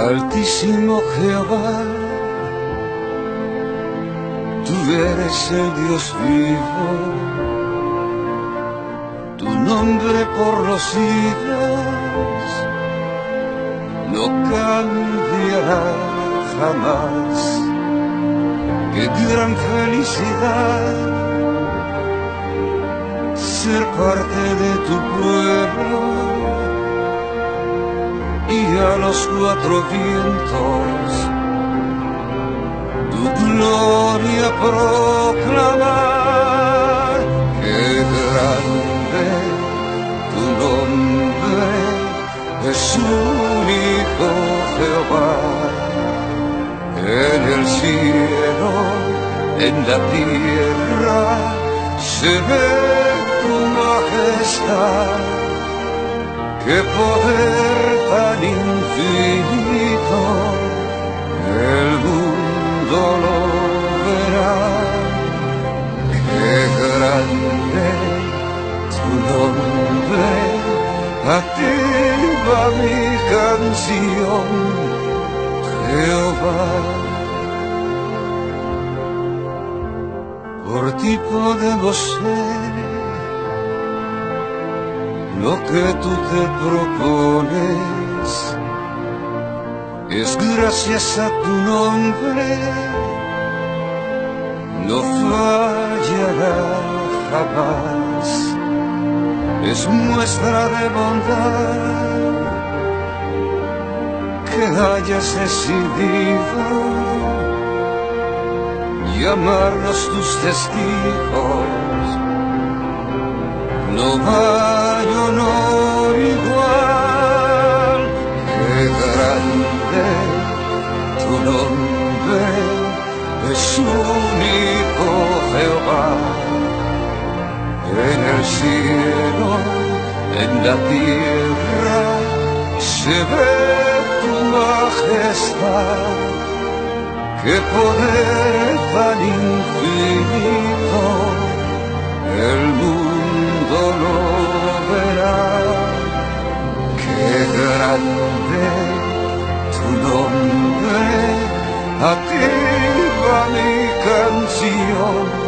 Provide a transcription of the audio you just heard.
Altísimo Jehová, tú eres el Dios vivo, tu nombre por los siglos no cambiará jamás. Qué gran felicidad ser parte de tu pueblo y a los cuatro vientos tu gloria proclamar. Qué grande tu nombre, es único Jehová, en el cielo, en la tierra, se ve tu majestad. Qué poder tan infinito, el mundo lo verá. Qué grande tu nombre, a ti va mi canción, Jehová. Por ti podemos ser lo que tú te propones, es gracias a tu nombre, no fallará jamás, es muestra de bondad que hayas decidido llamarnos tus testigos. No hay honor igual, qué grande tu nombre, es único Jehová, en el cielo, en la tierra, se ve tu majestad. Qué poder tan infinito, el mundo lo verá. Qué grande tu nombre, a ti va mi canción.